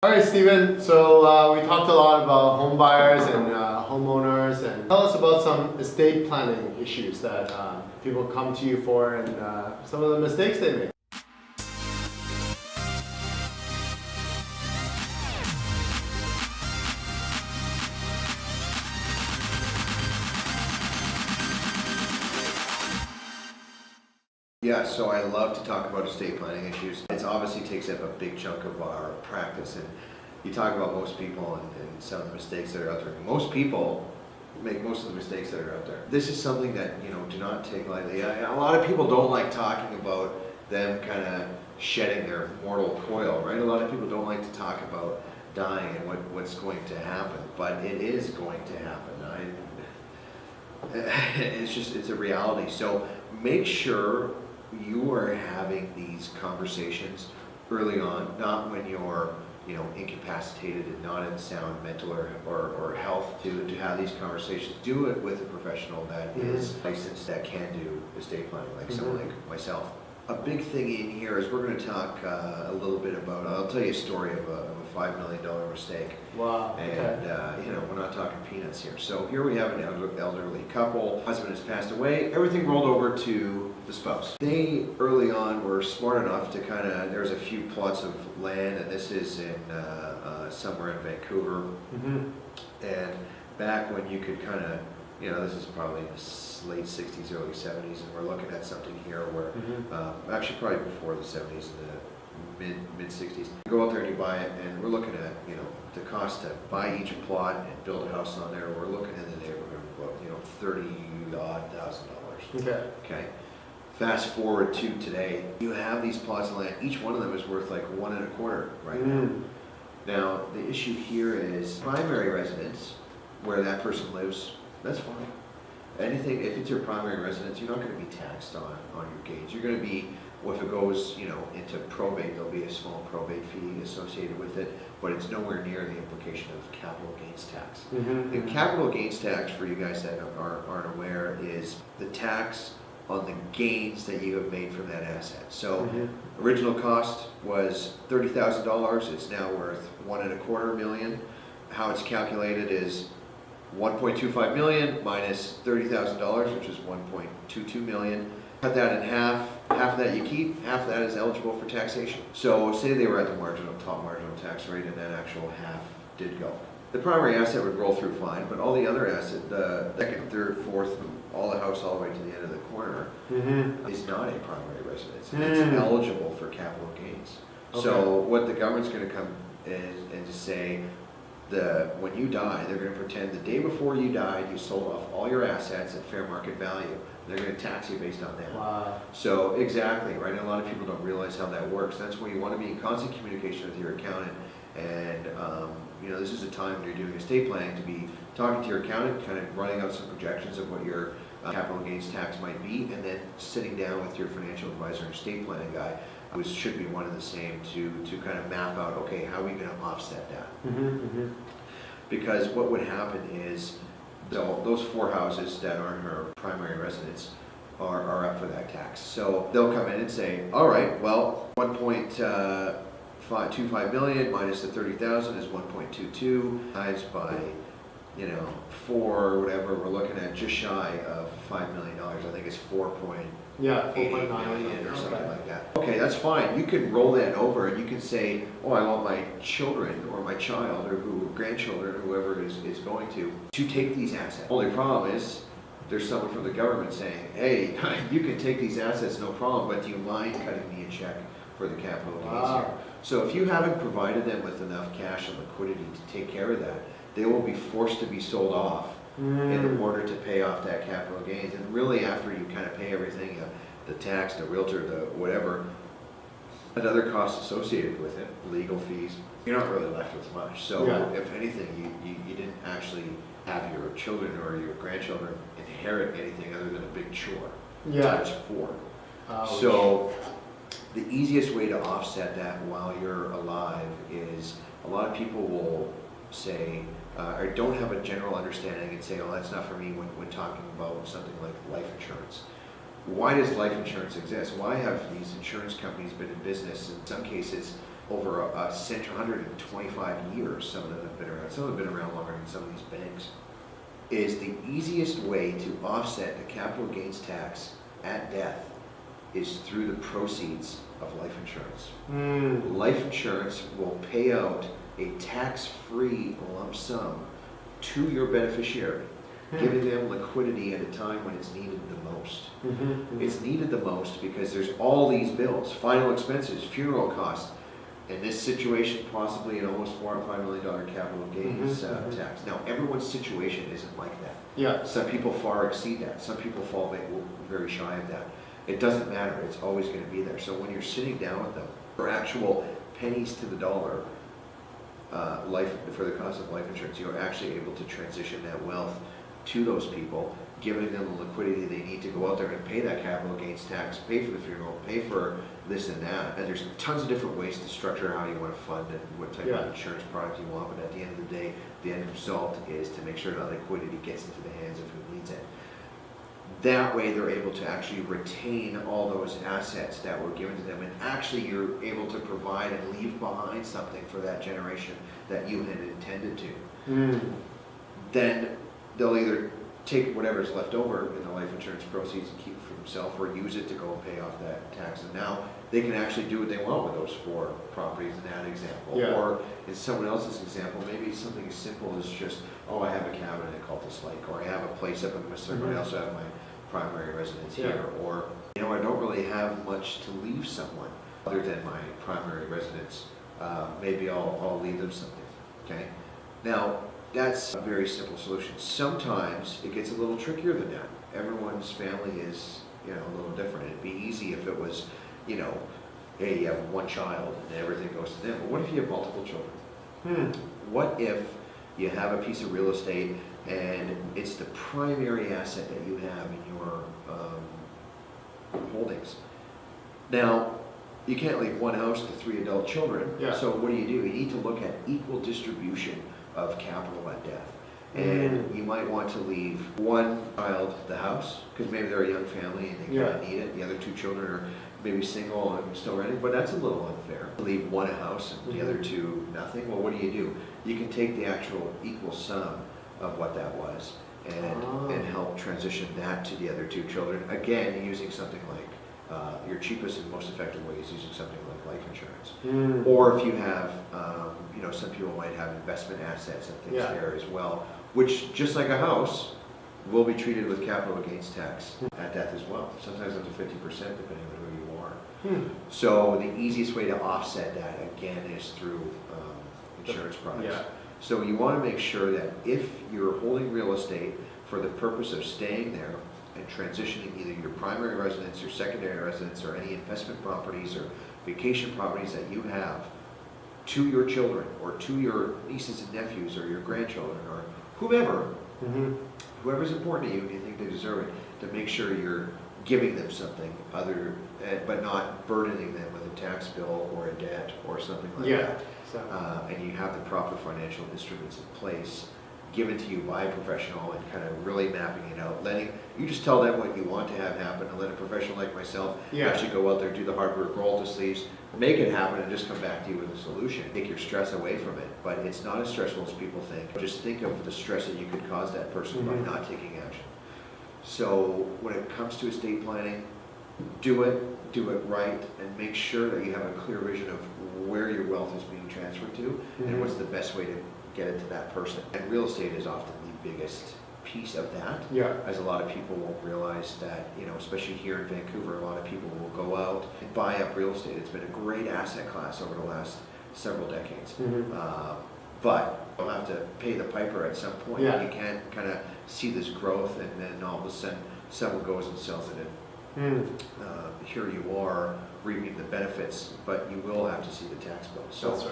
All right, Stephen. So we talked a lot about home buyers and homeowners, and tell us about some estate planning issues that people come to you for, and some of the mistakes they make. Yeah, so I love to talk about estate planning issues. It obviously takes up a big chunk of our practice, and you talk about most people and some of the mistakes that are out there. Most people make most of the mistakes that are out there. This is something that, do not take lightly. A lot of people don't like talking about them kind of shedding their mortal coil, right? A lot of people don't like to talk about dying and what's going to happen, but it is going to happen. It's a reality. So make sure you are having these conversations early on, not when you're incapacitated and not in sound mental or health to have these conversations. Do it with a professional that is licensed, that can do estate planning, like someone like myself. A big thing in here is we're going to talk a little bit about, I'll tell you a story of a $5 million mistake. Wow. And, we're not talking peanuts here. So here we have an elderly couple. Husband has passed away. Everything rolled over to the spouse. They, early on, were smart enough to there's a few plots of land, and this is in somewhere in Vancouver. And back when you could this is probably the late 60s, early 70s, and we're looking at something here where, actually probably before the 70s and the mid 60s. You go out there and you buy it, and we're looking at, the cost to buy each plot and build a house on there, we're looking in the neighborhood of about $30,000. Okay. Fast forward to today, you have these plots of land, each one of them is worth like 1.25 right now. Now, the issue here is primary residence, where that person lives, that's fine. Anything, if it's your primary residence, you're not going to be taxed on your gains. You're going to be, well, if it goes, into probate, there'll be a small probate fee associated with it, but it's nowhere near the implication of capital gains tax. The capital gains tax, for you guys that aren't aware, is the tax on the gains that you have made from that asset. So original cost was $30,000. It's now worth $1.25 million. How it's calculated is 1.25 million minus $30,000, which is 1.22 million. Cut that in half. Half of that you keep, half of that is eligible for taxation. So say they were at the top marginal tax rate, and that actual half did go. The primary asset would roll through fine, but all the other asset, the second, third, fourth, all the house all the way to the end of the corner, is not a primary residence. It's eligible for capital gains. So what the government's going to come and just say, when you die, they're going to pretend the day before you died, you sold off all your assets at fair market value. They're going to tax you based on that. Wow. So exactly, right? And a lot of people don't realize how that works. That's why you want to be in constant communication with your accountant. And this is a time when you're doing estate planning to be talking to your accountant, kind of running out some projections of what your capital gains tax might be, and then sitting down with your financial advisor and estate planning guy, who should be one and the same, to kind of map out, okay, how are we going to offset that? Because what would happen is those 4 houses that aren't her primary residence are up for that tax. So they'll come in and say, all right, well, 1.25 million minus the 30,000 is 1.22 times by 4 or whatever. We're looking at just shy of $5 million. I think it's 4.8 million or something like that. Okay, that's fine. You can roll that over and you can say, oh, I want my children or my child or grandchildren or whoever is going to take these assets. Only problem is there's someone from the government saying, hey, you can take these assets, no problem, but do you mind cutting me a check for the capital gains here? So if you haven't provided them with enough cash and liquidity to take care of that, they will be forced to be sold off in order to pay off that capital gains. And really, after you kind of pay everything, the tax, the realtor, the whatever, another cost associated with it, legal fees, you're not really left with much. So if anything, you didn't actually have your children or your grandchildren inherit anything other than a big chore times 4. So the easiest way to offset that while you're alive is, a lot of people will say, or don't have a general understanding and say, oh, that's not for me when talking about something like life insurance. Why does life insurance exist? Why have these insurance companies been in business, in some cases, over a century, 125 years, some of them have been around. Some have been around longer than some of these banks. Is the easiest way to offset the capital gains tax at death is through the proceeds of life insurance. Life insurance will pay out a tax-free lump sum to your beneficiary, giving them liquidity at a time when it's needed the most. It's needed the most because there's all these bills, final expenses, funeral costs. In this situation, possibly an almost $4 or $5 million capital gains tax. Now, everyone's situation isn't like that. Yeah. Some people far exceed that. Some people fall very shy of that. It doesn't matter. It's always going to be there. So when you're sitting down with them for actual pennies to the dollar, for the cost of life insurance, you're actually able to transition that wealth to those people, giving them the liquidity they need to go out there and pay that capital gains tax, pay for the funeral, pay for this and that. And there's tons of different ways to structure how you want to fund it, what type of insurance product you want. But at the end of the day, the end result is to make sure that liquidity gets into the hands of who needs it. That way they're able to actually retain all those assets that were given to them, and actually you're able to provide and leave behind something for that generation that you had intended to. Then they'll either take whatever's left over in the life insurance proceeds and keep it for themselves, or use it to go and pay off that tax. And now they can actually do what they want with those 4 properties in that example. Or in someone else's example, maybe something as simple as just, oh, I have a cabin at Cultus Lake, or I have a place up in Whistler, but I also have my primary residence here. Or, you know, I don't really have much to leave someone other than my primary residence. Maybe I'll leave them something, okay? Now, that's a very simple solution. Sometimes it gets a little trickier than that. Everyone's family is, you know, a little different. It'd be easy if it was, you know, hey, you have one child and everything goes to them. But what if you have multiple children? What if you have a piece of real estate and it's the primary asset that you have in your holdings? Now, you can't leave one house to 3 adult children. So what do? You need to look at equal distribution of capital at death. And you might want to leave one child the house, because maybe they're a young family and they kind of need it. The other 2 children are maybe single and still renting, but that's a little unfair. Leave one a house and the other 2 nothing. Well, what do? You can take the actual equal sum of what that was and help transition that to the other 2 children. Again, using something like your cheapest and most effective way is using something like life insurance. Or if you have, you know, some people might have investment assets and things there as well, which, just like a house, will be treated with capital gains tax at death as well. Sometimes up to 50%, depending on who you are. So the easiest way to offset that, again, is through insurance products. So you want to make sure that if you're holding real estate for the purpose of staying there and transitioning either your primary residence, your secondary residence, or any investment properties or vacation properties that you have to your children or to your nieces and nephews or your grandchildren or whomever, whoever's important to you and you think they deserve it, to make sure you're giving them something other, but not burdening them with a tax bill or a debt or something like that. And you have the proper financial instruments in place given to you by a professional and kind of really mapping it out. You just tell them what you want to have happen and let a professional like myself actually go out there, do the hard work, roll up the sleeves, make it happen, and just come back to you with a solution. Take your stress away from it, but it's not as stressful as people think. Just think of the stress that you could cause that person by not taking action. So when it comes to estate planning, do it right, and make sure that you have a clear vision of where your wealth is being transferred to and what's the best way to get it to that person. And real estate is often the biggest piece of that. As a lot of people won't realize that, you know, especially here in Vancouver, a lot of people will go out and buy up real estate. It's been a great asset class over the last several decades. But you'll have to pay the piper at some point. You can't kind of see this growth and then all of a sudden someone goes and sells it in. Here you are reaping the benefits, but you will have to see the tax bill. So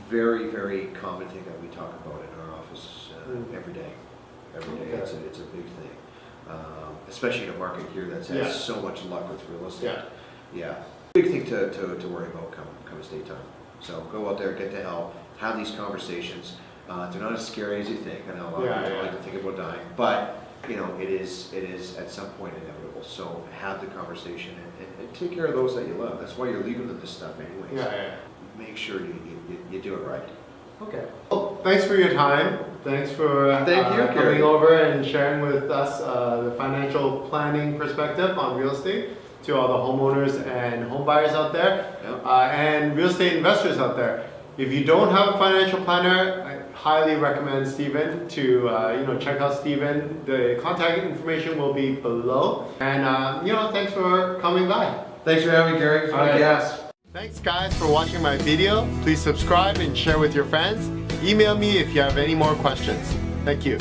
very, very common thing that we talk about in our office every day. It's a big thing, especially in a market here that has so much luck with real estate. Big thing to worry about come estate time. So go out there, get the help, have these conversations. They're not as scary as you think. I know a lot of people like to think about dying, but you know, it is at some point inevitable. So have the conversation and take care of those that you love. That's why you're leaving them this stuff anyway. make sure you do it right. Okay. Well, thanks for your time. Thanks for Thank you, coming Gary. over and sharing with us the financial planning perspective on real estate to all the homeowners and home buyers out there, Yep. and real estate investors out there. If you don't have a financial planner, I highly recommend Steven to check out Steven. The contact information will be below. And thanks for coming by. Thanks for having me, Gary. All right. Yes. Thanks guys for watching my video. Please subscribe and share with your friends. Email me if you have any more questions. Thank you.